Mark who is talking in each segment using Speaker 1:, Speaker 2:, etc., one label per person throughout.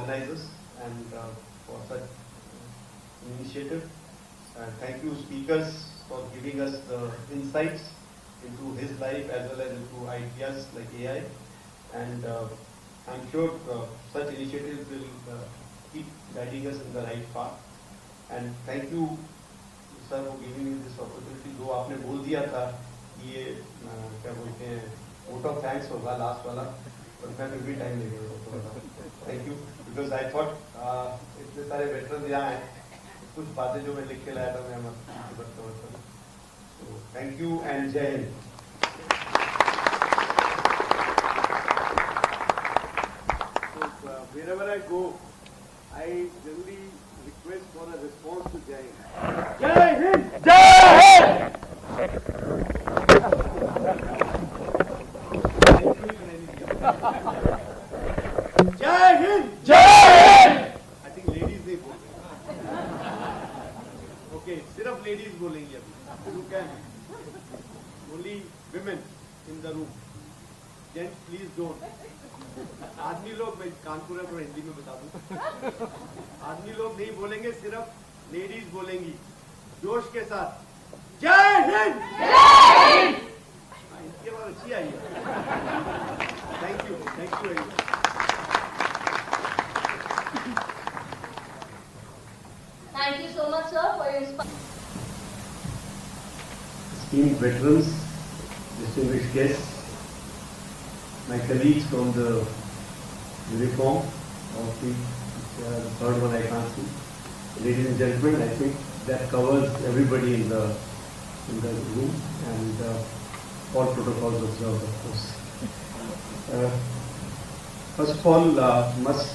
Speaker 1: organizers and for such initiative. Thank you speakers for giving us the insights into his life as well as into ideas like AI. And I'm sure such initiatives will keep guiding us in the right path. And thank you, sir, for giving me this opportunity. जो आपने बोल दिया था कि ये क्या बोलते हैं vote of thanks होगा last वाला, पर मैं फिर भी टाइम ले गया. Thank you, because I thought इतने सारे veterans यहाँ हैं, कुछ बातें जो मैं लिख के लाया था मैं आपको बताऊँ. So thank you and Jai Hind.
Speaker 2: So wherever I go, I generally request for a response to Jai Hind. Jai Hind! Jai Hind! Jai Hind! Jai Hind! I think ladies नहीं बोलेंगे. Okay, सिर्फ ladies बोलेंगी अभी. You can. Only women in the room. Gents, please don't. आदमी लोग, मैं कानपुर है तो हिंदी में बता दूं. आदमी लोग नहीं बोलेंगे, सिर्फ लेडीज बोलेंगी जोश के साथ. जय हिंद! जय हिंद! इसके बाद अच्छी आई है. Thank you very much.
Speaker 3: Thank you so much, sir, for your inspiration.
Speaker 1: Esteemed veterans, distinguished guests, my colleagues from the uniform of the third one I can't see. Ladies and gentlemen, I think that covers everybody in the room, and all protocols observed, of course. First of all, must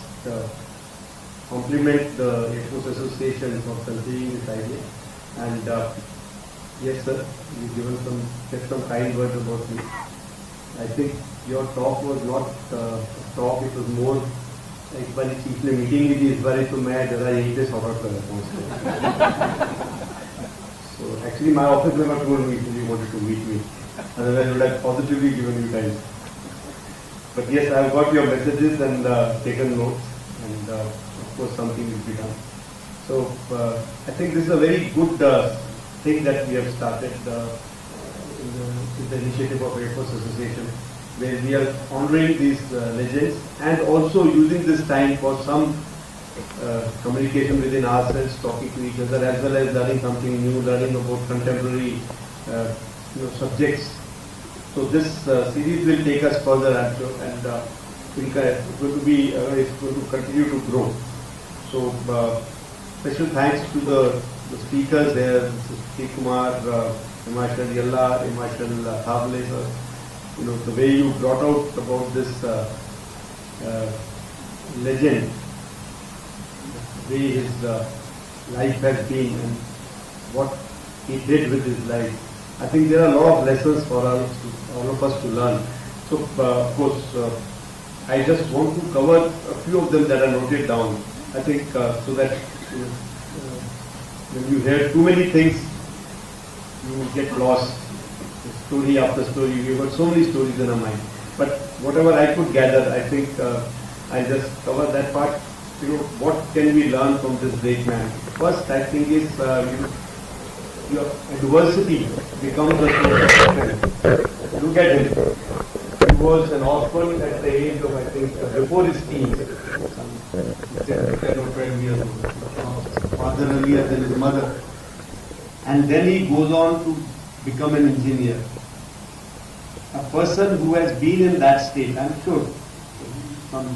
Speaker 1: compliment the Air Force Association for conceiving this idea. And yes, sir, you've kept some kind words about me. I think your talk was not a talk, it was more एक बार chief ने meeting की थी इस बार तो मैं जरा यहीं पे सॉर्ट आउट कर रहा हूँ. So actually my office member told me he wanted to meet me, otherwise I would have positively given you time. But yes, I have got your messages and taken notes, and of course something will be done. So I think this is a very good thing that we have started with the initiative of Air Force Association, where we are honoring these legends and also using this time for some communication within ourselves, talking to each other, as well as learning something new, learning about contemporary subjects. So this series will take us further, I'm sure, and it's going to continue to grow. So special thanks to the speakers there, Singh Kumar, Marshal Yalla, Marshal Thavle, sir. The way you brought out about this legend, the way his life has been and what he did with his life. I think there are a lot of lessons for all of us to learn. So, of course, I just want to cover a few of them that are noted down. I think so that when you hear too many things, you will get lost. Story after story, we've got so many stories in our mind. But whatever I could gather, I think I just cover that part. What can we learn from this great man? First, I think is your adversity becomes a source of strength. Look at him. He was an orphan at the age of, I think, before his teens. 10 or 12 years old. Father earlier than his mother. And then he goes on to become an engineer. A person who has been in that state, I'm sure, some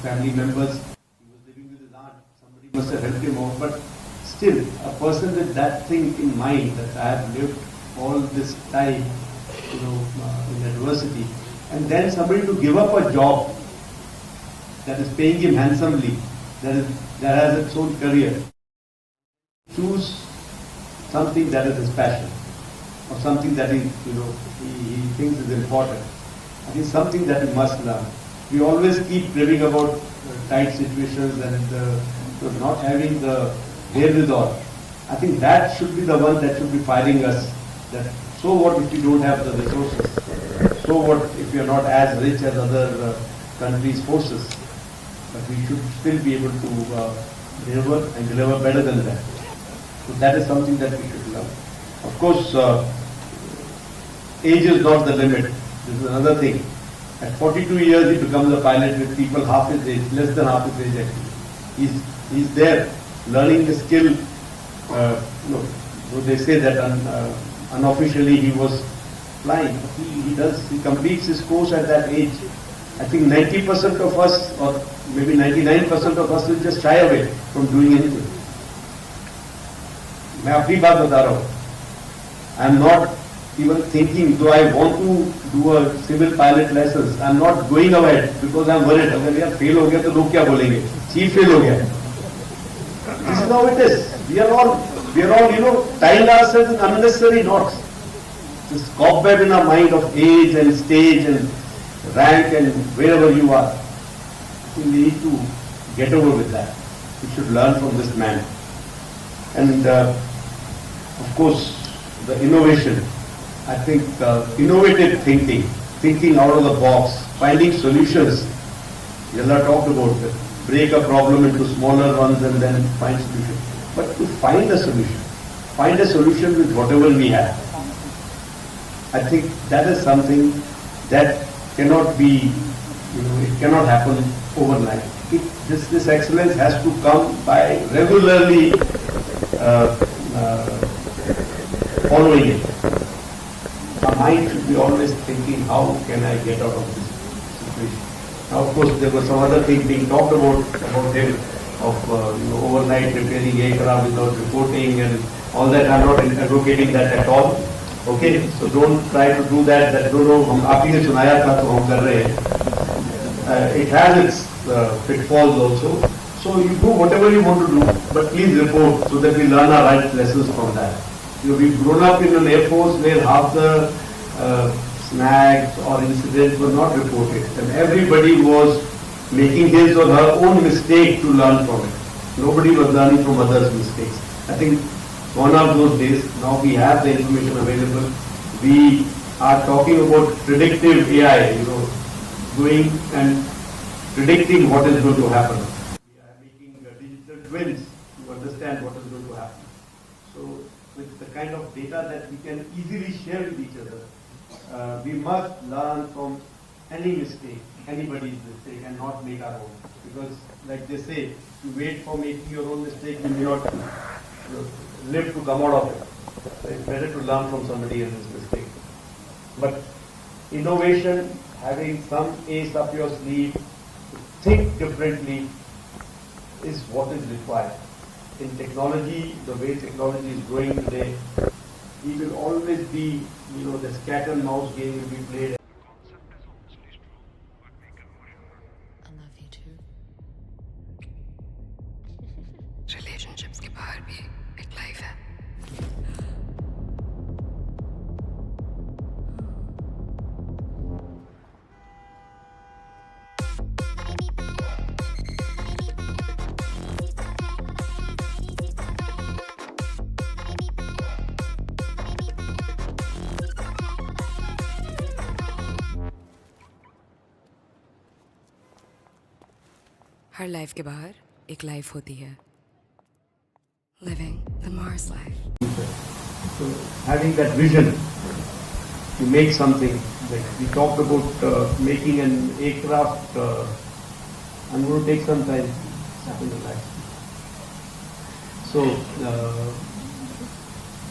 Speaker 1: family members, he was living with his aunt, somebody must have helped him out, but still, a person with that thing in mind, that I have lived all this time, in adversity, and then somebody to give up a job that is paying him handsomely, that has its own career, choose something that is his passion, or something that he thinks is important. I think something that we must learn. We always keep raving about tight situations and not having the wherewithal. I think that should be the one that should be firing us. That so what if you don't have the resources? So what if you are not as rich as other countries' forces? but we should still be able to deliver and deliver better than that. So that is something that we should learn. Of course, age is not the limit. This is another thing. At 42 years, he becomes a pilot with people half his age, less than half his age actually. He's there learning the skill. So they say that unofficially he was flying. He completes his course at that age. I think 90% of us, or maybe 99% of us, will just shy away from doing anything. मैं अपनी बात बता रहा हूँ. I am not even thinking, though I want to do a civil pilot lessons, I am not going ahead because I am worried. अगर यार fail हो गया तो लोग क्या बोलेंगे? Chief fail हो गया. This is how it is. We are all, tying ourselves in unnecessary knots. This cobweb in our mind of age and stage and rank and wherever you are. We need to get over with that. We should learn from this man. And of course, the innovation. I think innovative thinking out of the box, finding solutions. Yalla talked about it. Break a problem into smaller ones and then find solutions. But to find a solution with whatever we have. I think that is something that cannot be, it cannot happen overnight. This excellence has to come by regularly following it. Our mind should be always thinking, how can I get out of this situation? Now, of course, there was some other thing being talked about him, of overnight repairing aircraft without reporting and all that. I'm not advocating that at all. Okay, so don't try to do that. No, हम आप ही ने सुनाया था तो हम कर रहे हैं. It has its pitfalls also. So you do whatever you want to do, but please report so that we learn our right lessons from that. We've grown up in an Air Force where half the snags or incidents were not reported, and everybody was making his or her own mistake to learn from it. Nobody was learning from others' mistakes. I think gone are those days. Now we have the information available. We are talking about predictive AI, doing and predicting what is going to happen. We are making digital twins to understand what is going to happen. So with the kind of data that we can easily share with each other, we must learn from any mistake, anybody's mistake, and not make our own. Because like they say, you wait for making your own mistake, you may not live to come out of it. So it's better to learn from somebody else's mistake. But innovation, having some ace up your sleeve, to think differently, is what is required. In technology, the way technology is growing today, we will always be, the cat and mouse game will be played.
Speaker 4: I love you too. Relationships के बाहर भी एक life है. हर life के बाहर एक life होती है. Living the Mars life.
Speaker 1: So having that vision to make something, like we talked about making an aircraft, I'm going to take some time. It's happened in life. So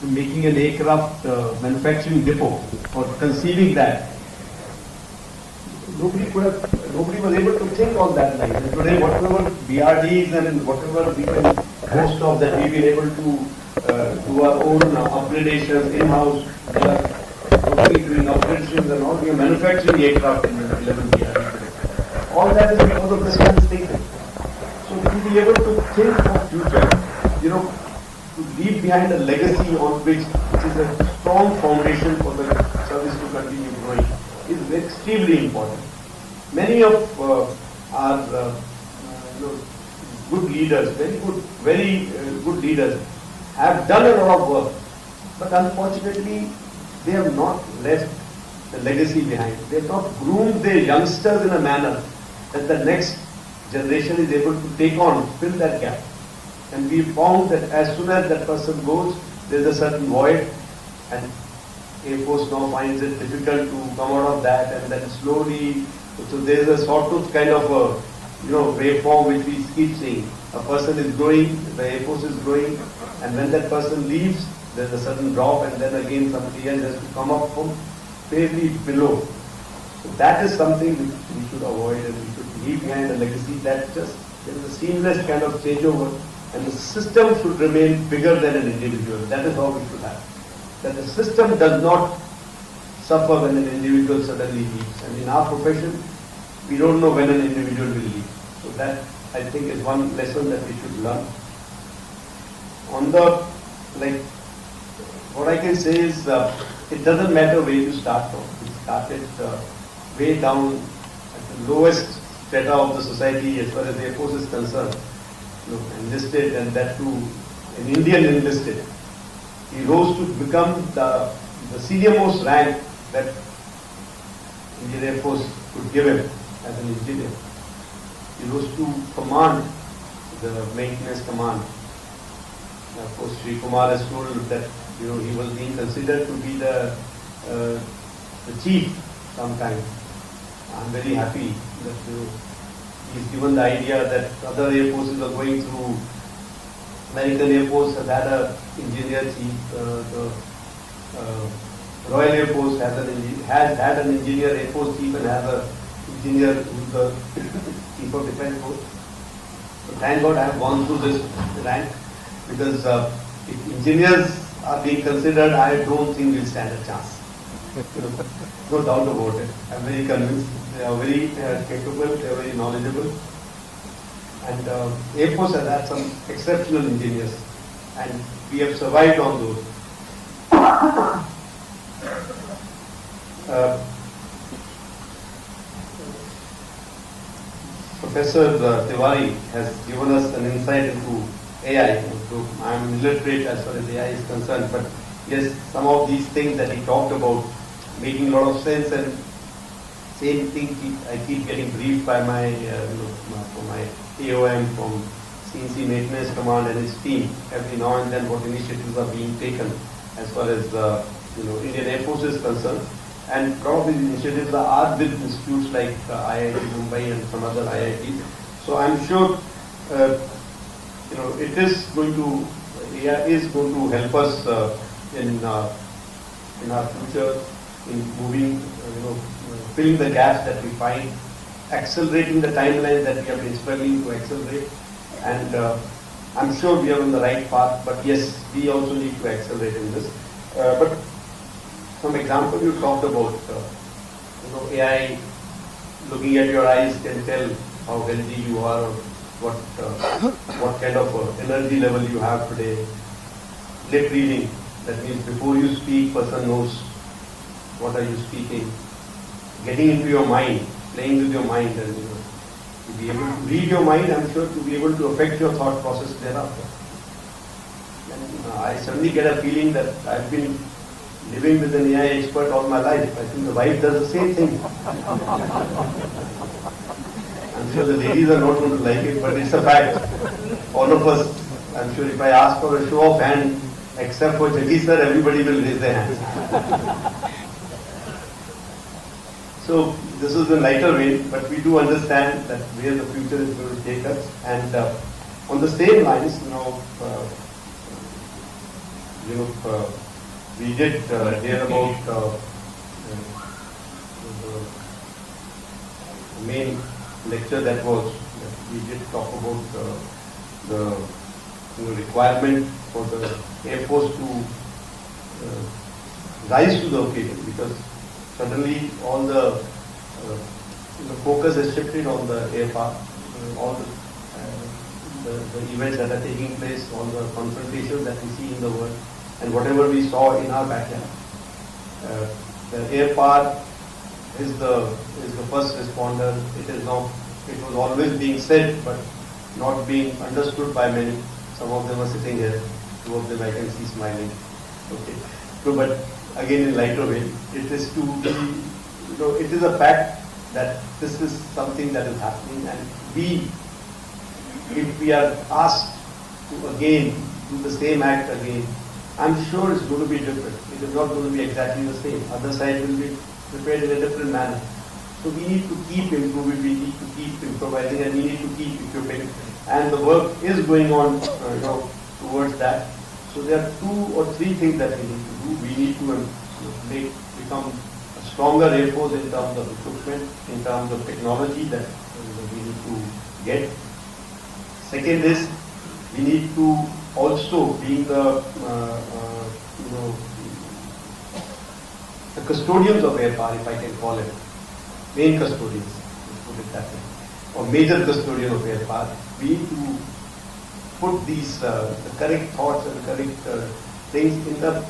Speaker 1: making an aircraft manufacturing depot or conceiving that, nobody was able to think on that line. And today, whatever BRDs and whatever we can boast of, that we've been able to do our own upgradations in-house, totally doing upgradations and all, we are manufacturing aircraft in 11 BRDs. All that is because of this man's thinking. So to be able to think of future, to leave behind a legacy on which is a strong foundation for the service to continue growing, is extremely important. Many of our good leaders, very good leaders, have done a lot of work, but unfortunately they have not left a legacy behind. They have not groomed their youngsters in a manner that the next generation is able to take on, fill that gap. And we found that as soon as that person goes, there is a certain void, and Air Force now finds it difficult to come out of that, and then slowly, so there is a sawtooth kind of a waveform which we keep seeing. A person is growing, the Air Force is growing, and when that person leaves, there is a sudden drop, and then again somebody else has to come up from fairly below. So that is something which we should avoid, and we should leave behind a legacy that just there is a seamless kind of changeover, and the system should remain bigger than an individual. That is how we should have. That the system does not suffer when an individual suddenly leaves. And in our profession, we don't know when an individual will leave. So that, I think, is one lesson that we should learn. On the, what I can say is, it doesn't matter where you start from. We started way down at the lowest strata of the society as far as the Air Force is concerned. Enlisted, and that too an Indian enlisted. He rose to become the senior most rank that Indian Air Force could give him as an engineer. He rose to command the maintenance command. Of course, Sri Kumar has told that he was being considered to be the chief sometime. I'm very happy that he's given the idea that other air forces are going through. American Air Force has had an engineer chief. The Royal Air Force has had an engineer Air Force chief and has an engineer who's the chief of defense force. So thank God I have gone through this rank, because if engineers are being considered, I don't think we'll stand a chance. No doubt about it. I'm very convinced. They are very capable, they are very knowledgeable. And Air Force has had some exceptional engineers, and we have survived on those. Professor Tiwari has given us an insight into AI. So I am illiterate as far as AI is concerned, but yes, some of these things that he talked about making a lot of sense, and same thing I keep getting briefed by my from my AOM from CNC Maintenance Command and his team every now and then what initiatives are being taken as far as Indian Air Force is concerned. And a lot of these initiatives are with institutes like IIT Mumbai and some other IITs. So I'm sure it is going to AI is going to help us in our future in moving, filling the gaps that we find, accelerating the timeline that we have been struggling to accelerate. And I'm sure we are on the right path, but yes, we also need to accelerate in this. But some example you talked about, AI looking at your eyes can tell how healthy you are or what kind of energy level you have today. Lip reading, that means before you speak, person knows what are you speaking. Getting into your mind, playing with your mind, and to be able to read your mind, I'm sure to be able to affect your thought process thereafter. And I suddenly get a feeling that I've been living with an AI expert all my life. I think the wife does the same thing. I'm sure the ladies are not going to like it, but it's a fact. All of us, I'm sure if I ask for a show of hand, except for Jaggi sir, everybody will raise their hands. So this is the lighter vein, but we do understand that where the future is going to take us. And on the same lines, we did hear about the main lecture that we did talk about the requirement for the Air Force to rise to the occasion, because suddenly all the focus has shifted on the air path, all the events that are taking place, all the confrontations that we see in the world, and whatever we saw in our backyard. The air power is the first responder. It was always being said, but not being understood by many. Some of them are sitting here, two of them I can see smiling. Okay. So, but again in lighter way, it is to be, it is a fact that this is something that is happening, and we, if we are asked to again do the same act again, I'm sure it's going to be different. It is not going to be exactly the same. Other side will be prepared in a different manner. So we need to keep improving, we need to keep improvising, and we need to keep equipping. And the work is going on, towards that. So there are 2 or 3 things that we need to do. We need to become a stronger Air Force in terms of equipment, in terms of technology that we need to get. Second is, we need to also be the custodians of air power, if I can call it, main custodians, let's put it that way, or major custodian of air power. We need to put these the correct thoughts and correct things in the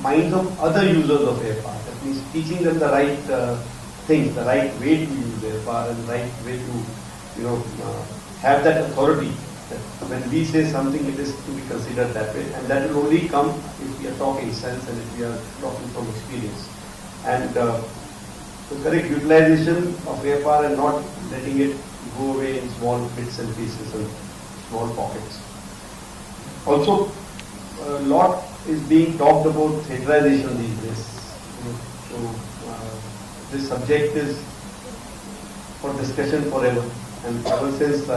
Speaker 1: minds of other users of air power. That means teaching them the right things, the right way to use air power, and the right way to have that authority. When we say something, it is to be considered that way, and that will only come if we are talking sense and if we are talking from experience. And the correct utilization of air power and not letting it go away in small bits and pieces and small pockets. Also, a lot is being talked about theaterization these days. So this subject is for discussion forever, and ever since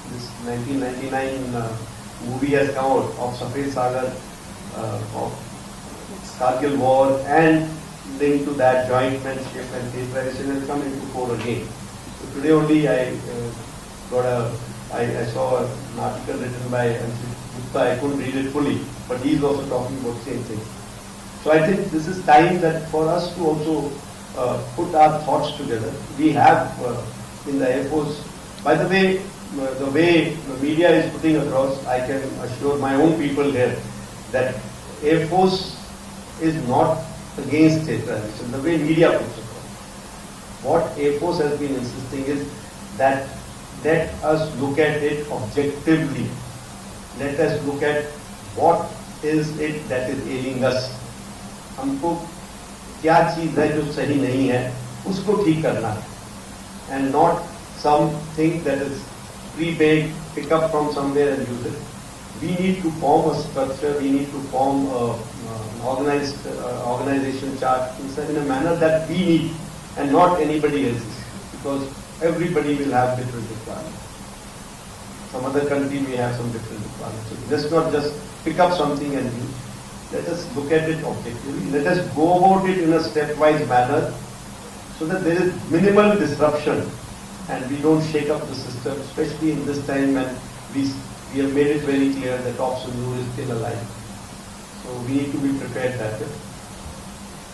Speaker 1: this 1999 movie has come out of Savera Sagar, of Kargil War, and linked to that jointmanship and theaterization has come into fore again. So today only I saw an article written by Gupta. I couldn't read it fully, but he's also talking about the same thing. So I think this is time that for us to also put our thoughts together. We have in the Air Force, by the way the media is putting across, I can assure my own people here that Air Force is not against theaterization, the way media puts across. What Air Force has been insisting is that let us look at it objectively. Let us look at what is it that is ailing us. हमको क्या चीज है जो सही नहीं है, उसको ठीक करना है, and not something that is pre-baked, pick up from somewhere and use it. We need to form a structure, we need to form an organized organization chart in a manner that we need and not anybody else's, because everybody will have different requirements. Some other country may have some different requirements. So let's not just pick up something and use. Let us look at it objectively. Let us go about it in a stepwise manner so that there is minimal disruption and we don't shake up the system, especially in this time when we have made it very clear that Option Rule is still alive. So we need to be prepared that way.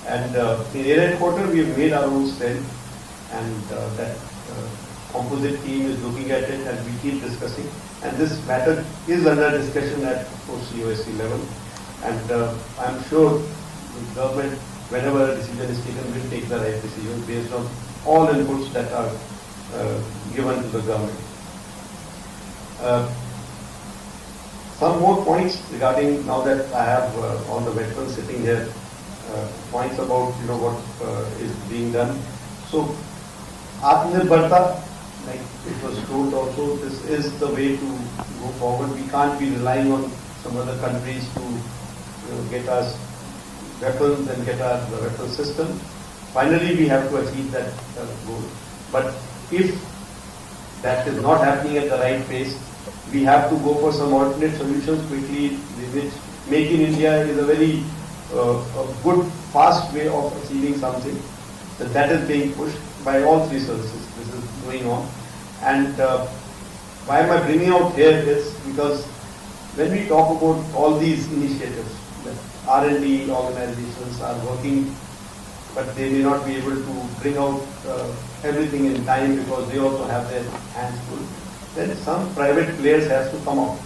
Speaker 1: And in Air Headquarters, we have made our own cell, and that composite team is looking at it, and we keep discussing. And this matter is under discussion at, of course, COSC level. And I'm sure the government, whenever a decision is taken, will take the right decision based on all inputs that are given to the government. Some more points regarding, now that I have all the veterans sitting here, points about what is being done. So, Atmanirbharta, like it was told also, this is the way to go forward. We can't be relying on some other countries to get us weapons and get our weapon system. Finally, we have to achieve that goal. But if that is not happening at the right pace, we have to go for some alternate solutions quickly, which Make in India is a very a good, fast way of achieving something. So that is being pushed by all three services. This is going on. And why am I bringing out here is because when we talk about all these initiatives, that R&D organizations are working, but they may not be able to bring out everything in time because they also have their hands full. Then some private players have to come out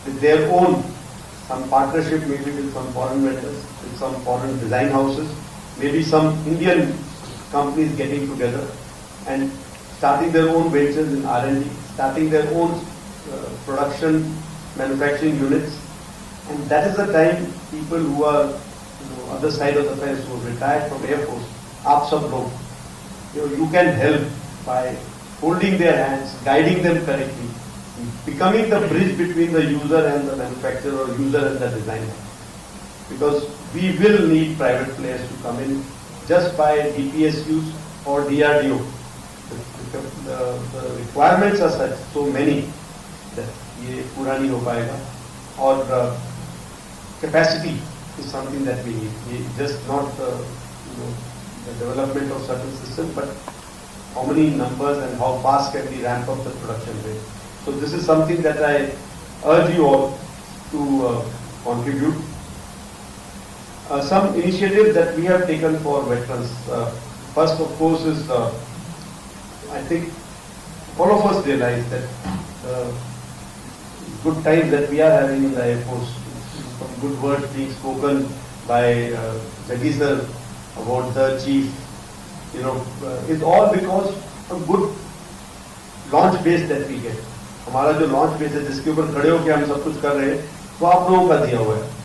Speaker 1: with their own, some partnership maybe with some foreign vendors, with some foreign design houses, maybe some Indian companies getting together and starting their own ventures in R&D, starting their own production, manufacturing units. And that is the time people who are other side of the fence, who have retired from Air Force, aap sab log, you can help
Speaker 2: by holding their hands, guiding them correctly, becoming the bridge between the user and the manufacturer, or user and the designer. Because we will need private players to come in just by DPSUs or DRDO. The requirements are such, so many, that ये पूरा नहीं हो पाएगा. और capacity is something that we need. Just not the development of certain systems, but how many numbers and how fast can we ramp up the production rate. So this is something that I urge you all to contribute. Some initiatives that we have taken for veterans. First, of course, is I think all of us realize that good times that we are having in the Air Force, some good words being spoken by Jaggi sir about the chief, is all because of good launch base that we get. हमारा जो launch base है जिसके ऊपर खड़े होकर हम सब कुछ कर रहे हैं वो आप लोगों का दिया हुआ है.